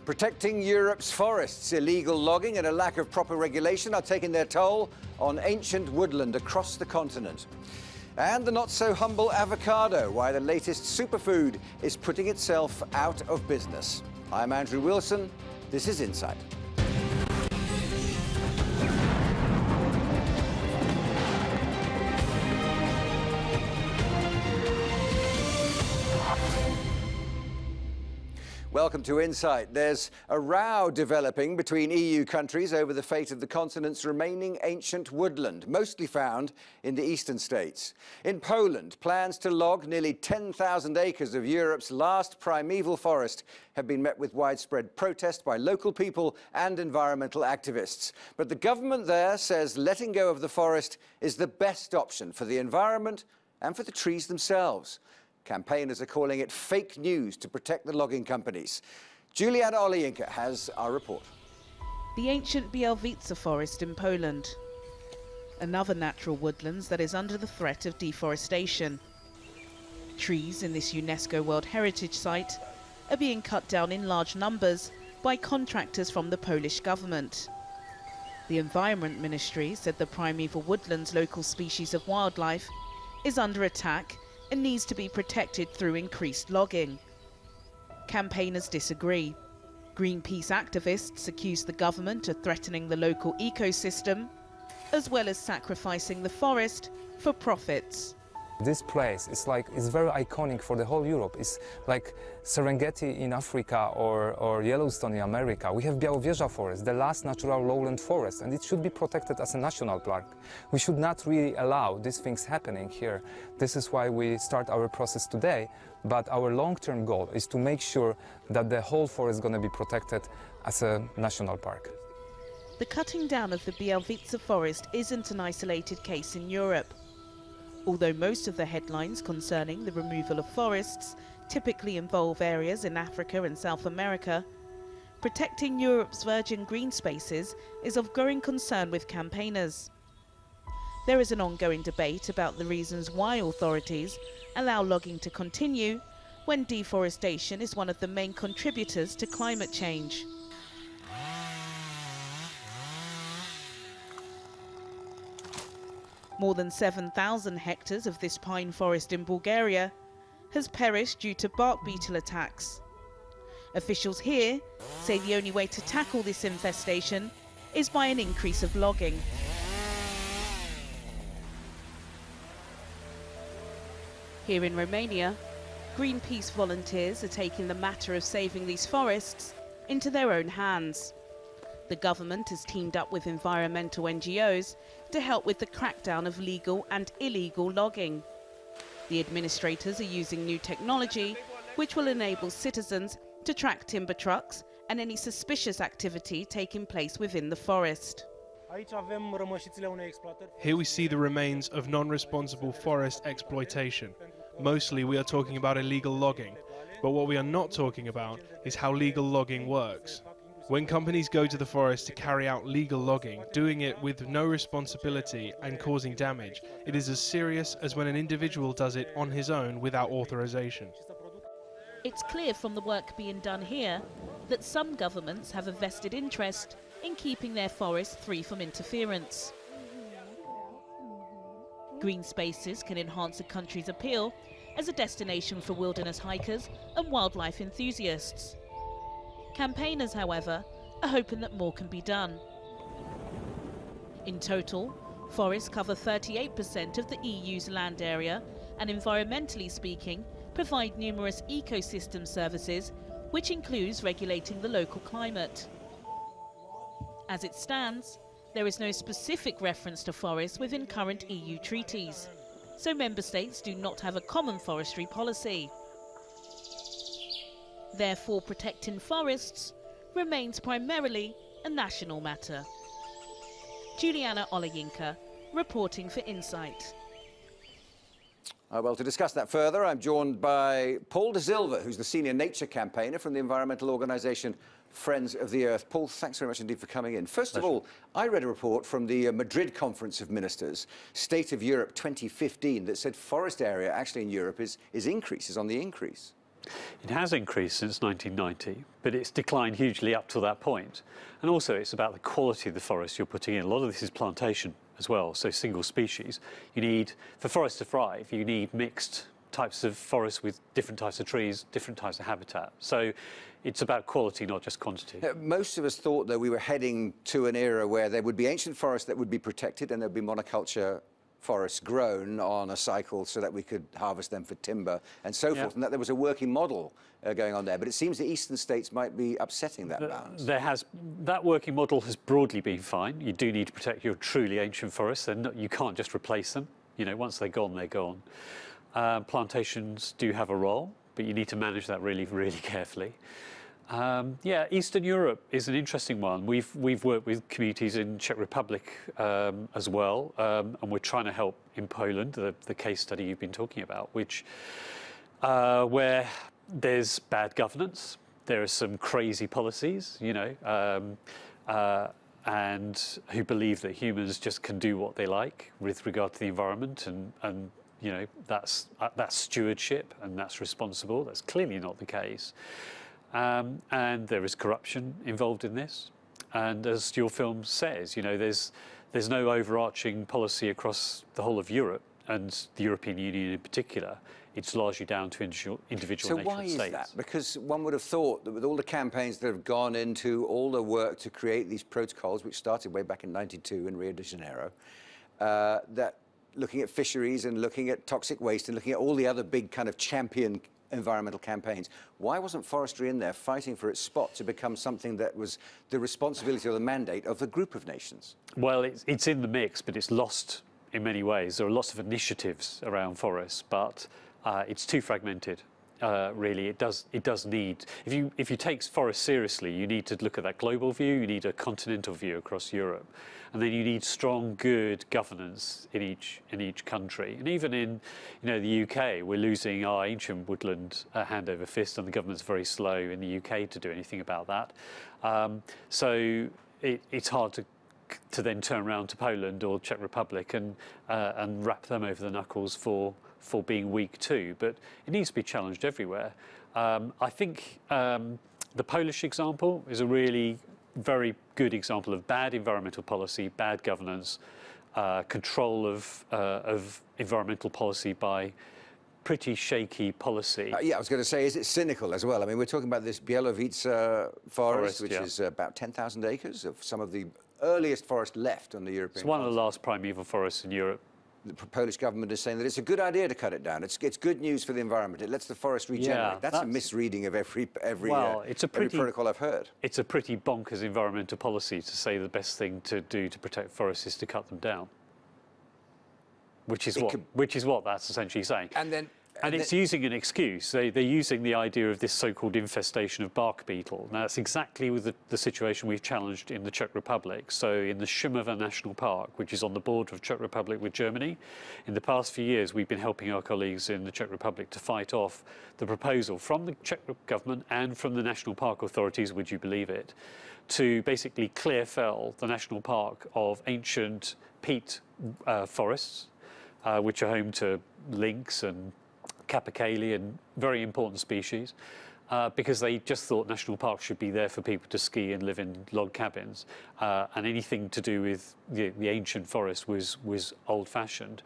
Protecting Europe's forests, illegal logging and a lack of proper regulation are taking their toll on ancient woodland across the continent. And the not-so-humble avocado, why the latest superfood is putting itself out of business. I'm Andrew Wilson. This is Insight. Welcome to Insight. There's a row developing between EU countries over the fate of the continent's remaining ancient woodland, mostly found in the eastern states. In Poland, plans to log nearly 10,000 acres of Europe's last primeval forest have been met with widespread protest by local people and environmental activists. But the government there says letting go of the forest is the best option for the environment and for the trees themselves. Campaigners are calling it fake news to protect the logging companies. Juliana Olejinka has our report. The ancient Białowieża forest in Poland. Another natural woodlands that is under the threat of deforestation. Trees in this UNESCO World Heritage Site are being cut down in large numbers by contractors from the Polish government. The Environment Ministry said the primeval woodland's local species of wildlife is under attack and needs to be protected through increased logging. Campaigners disagree. Greenpeace activists accuse the government of threatening the local ecosystem, as well as sacrificing the forest for profits. This place is very iconic for the whole Europe. It's like Serengeti in Africa or Yellowstone in America. We have Białowieża forest, the last natural lowland forest, and it should be protected as a national park. We should not really allow these things happening here. This is why we start our process today, but our long-term goal is to make sure that the whole forest is going to be protected as a national park. The cutting down of the Białowieża forest isn't an isolated case in Europe. Although most of the headlines concerning the removal of forests typically involve areas in Africa and South America, protecting Europe's virgin green spaces is of growing concern with campaigners. There is an ongoing debate about the reasons why authorities allow logging to continue when deforestation is one of the main contributors to climate change. More than 7,000 hectares of this pine forest in Bulgaria has perished due to bark beetle attacks. Officials here say the only way to tackle this infestation is by an increase of logging. Here in Romania, Greenpeace volunteers are taking the matter of saving these forests into their own hands. The government has teamed up with environmental NGOs to help with the crackdown of legal and illegal logging. The administrators are using new technology which will enable citizens to track timber trucks and any suspicious activity taking place within the forest. Here we see the remains of non-responsible forest exploitation. Mostly we are talking about illegal logging, but what we are not talking about is how legal logging works. When companies go to the forest to carry out legal logging, doing it with no responsibility and causing damage, it is as serious as when an individual does it on his own without authorization. It's clear from the work being done here that some governments have a vested interest in keeping their forests free from interference. Green spaces can enhance a country's appeal as a destination for wilderness hikers and wildlife enthusiasts. Campaigners, however, are hoping that more can be done. In total, forests cover 38% of the EU's land area and, environmentally speaking, provide numerous ecosystem services, which includes regulating the local climate. As it stands, there is no specific reference to forests within current EU treaties, so member states do not have a common forestry policy. Therefore, protecting forests remains primarily a national matter. Juliana Olejinka, reporting for Insight. Well, to discuss that further, I'm joined by Paul de Silva, who's the senior nature campaigner from the environmental organisation Friends of the Earth. Paul, thanks very much indeed for coming in. First of all, I read a report from the Madrid Conference of Ministers, State of Europe 2015, that said forest area actually in Europe is on the increase. It has increased since 1990, but it's declined hugely up to that point. And also it's about the quality of the forest you're putting in. A lot of this is plantation as well, so single species. You need, for forests to thrive, you need mixed types of forests with different types of trees, different types of habitat. So it's about quality, not just quantity. Most of us thought that we were heading to an era where there would be ancient forests that would be protected and there'd be monoculture forests grown on a cycle so that we could harvest them for timber and so forth, and that there was a working model going on there. But it seems the eastern states might be upsetting that balance. That working model has broadly been fine. You do need to protect your truly ancient forests, and you can't just replace them. You know, once they're gone, they're gone. Plantations do have a role, but you need to manage that really, really carefully. Yeah, Eastern Europe is an interesting one. We've worked with communities in Czech Republic as well, and we're trying to help in Poland, the case study you've been talking about, which where there's bad governance, there are some crazy policies, you know, and who believe that humans just can do what they like with regard to the environment, and you know, that's stewardship and that's responsible. That's clearly not the case. And there is corruption involved in this. And as your film says, you know, there's no overarching policy across the whole of Europe and the European Union in particular. It's largely down to individual nation states. So why is that? Because one would have thought that with all the campaigns that have gone into all the work to create these protocols, which started way back in '92 in Rio de Janeiro, that looking at fisheries and looking at toxic waste and looking at all the other big kind of champion environmental campaigns, why wasn't forestry in there fighting for its spot to become something that was the responsibility or the mandate of the group of nations? Well, it's in the mix, but it's lost in many ways. There are lots of initiatives around forests, but it's too fragmented. Really, it does need. If you take forests seriously, you need to look at that global view. You need a continental view across Europe, and then you need strong, good governance in each country. And even in, you know, the UK, we're losing our ancient woodland hand over fist, and the government's very slow in the UK to do anything about that. So it's hard to then turn around to Poland or Czech Republic and wrap them over the knuckles for being weak too, but it needs to be challenged everywhere. I think the Polish example is a really very good example of bad environmental policy, bad governance, control of environmental policy by pretty shaky policy. Yeah, I was going to say, is it cynical as well? I mean, we're talking about this Bielowice forest, which is about 10,000 acres of some of the earliest forest left on the European It's one of the last primeval forests in Europe. The Polish government is saying that it's a good idea to cut it down. It's good news for the environment. It lets the forest regenerate. Yeah, that's a misreading of every protocol I've heard. It's a pretty bonkers environmental policy to say the best thing to do to protect forests is to cut them down, which is what that's essentially saying. And it's using an excuse. They're using the idea of this so-called infestation of bark beetle. Now, that's exactly with the situation we've challenged in the Czech Republic. So in the Šumava National Park, which is on the border of Czech Republic with Germany, in the past few years, we've been helping our colleagues in the Czech Republic to fight off the proposal from the Czech government and from the national park authorities, would you believe it, to basically clear fell the national park of ancient peat forests, which are home to lynx and capercaillie and very important species, because they just thought national parks should be there for people to ski and live in log cabins, and anything to do with the ancient forest was old-fashioned.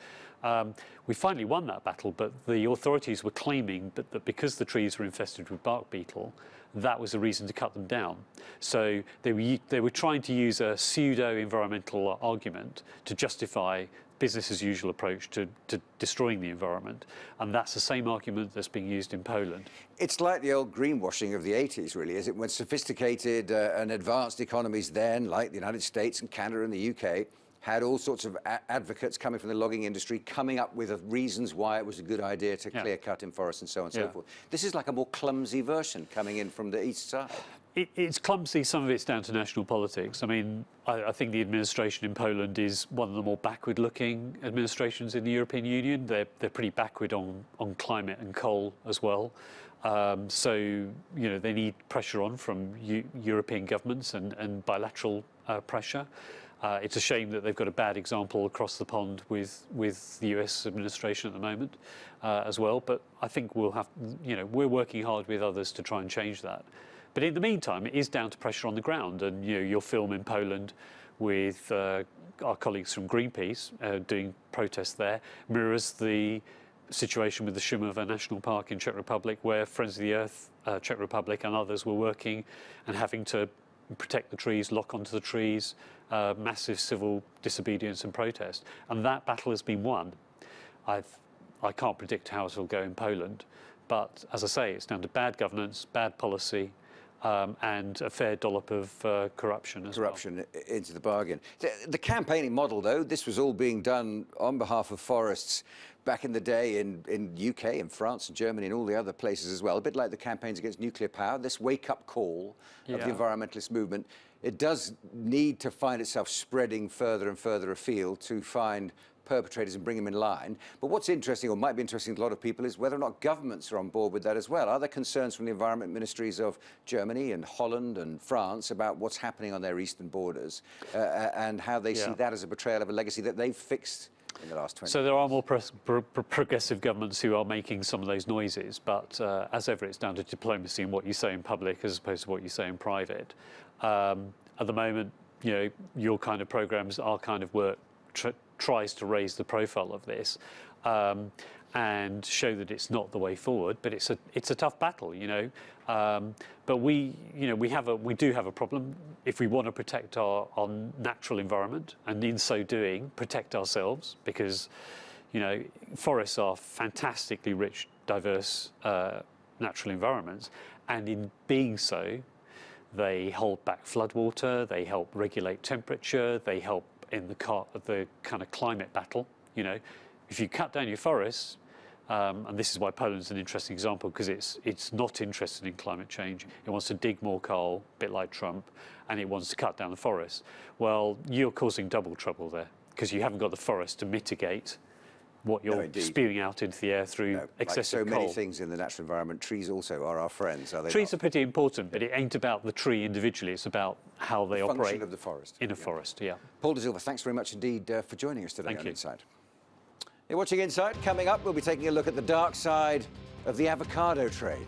We finally won that battle, but the authorities were claiming that because the trees were infested with bark beetle, that was a reason to cut them down. So they were trying to use a pseudo-environmental argument to justify business as usual approach to destroying the environment, and that's the same argument that's being used in Poland. It's like the old greenwashing of the 80s, really, is it? When sophisticated and advanced economies then, like the United States and Canada and the UK, had all sorts of advocates coming from the logging industry coming up with reasons why it was a good idea to clear cut in forests and so on and so forth. This is like a more clumsy version coming in from the east side. It's clumsy. Some of it's down to national politics. I mean, I think the administration in Poland is one of the more backward-looking administrations in the European Union. They're pretty backward on climate and coal as well. So, you know, they need pressure on from European governments and bilateral pressure. It's a shame that they've got a bad example across the pond with the US administration at the moment as well. But I think we'll have, we're working hard with others to try and change that. But in the meantime, it is down to pressure on the ground. And your film in Poland with our colleagues from Greenpeace doing protests there mirrors the situation with the Šumava National Park in Czech Republic, where Friends of the Earth, Czech Republic and others were working and having to protect the trees, lock onto the trees, massive civil disobedience and protest. And that battle has been won. I can't predict how it will go in Poland, but as I say, it's down to bad governance, bad policy, and a fair dollop of corruption as well. Corruption into the bargain. The campaigning model, though, this was all being done on behalf of forests back in the day in UK, in France and Germany and all the other places as well, a bit like the campaigns against nuclear power, this wake-up call of the environmentalist movement. It does need to find itself spreading further and further afield to find perpetrators and bring them in line. But what's interesting, or might be interesting to a lot of people, is whether or not governments are on board with that as well. Are there concerns from the environment ministries of Germany and Holland and France about what's happening on their eastern borders and how they see that as a betrayal of a legacy that they've fixed in the last 20 years? So there are more progressive governments who are making some of those noises, but as ever, it's down to diplomacy and what you say in public as opposed to what you say in private. At the moment, your kind of programs, our kind of work tries to raise the profile of this and show that it's not the way forward. But it's a tough battle, But we do have a problem if we want to protect our natural environment, and in so doing protect ourselves, because forests are fantastically rich, diverse natural environments, and in being so, they hold back floodwater, they help regulate temperature, they help in the kind of climate battle. If you cut down your forests, and this is why Poland's an interesting example, because it's not interested in climate change. It wants to dig more coal, a bit like Trump, and it wants to cut down the forests. Well, you're causing double trouble there, because you haven't got the forest to mitigate what you're spewing out into the air through excessive coal. So coal. many things in the natural environment, trees also are our friends, are they? Trees are pretty important, but it ain't about the tree individually. It's about how they operate. Function of the forest. In a forest, yeah. Paul De Silva, thanks very much indeed for joining us today on Thank you. Insight. You're watching Insight. Coming up, we'll be taking a look at the dark side of the avocado trade.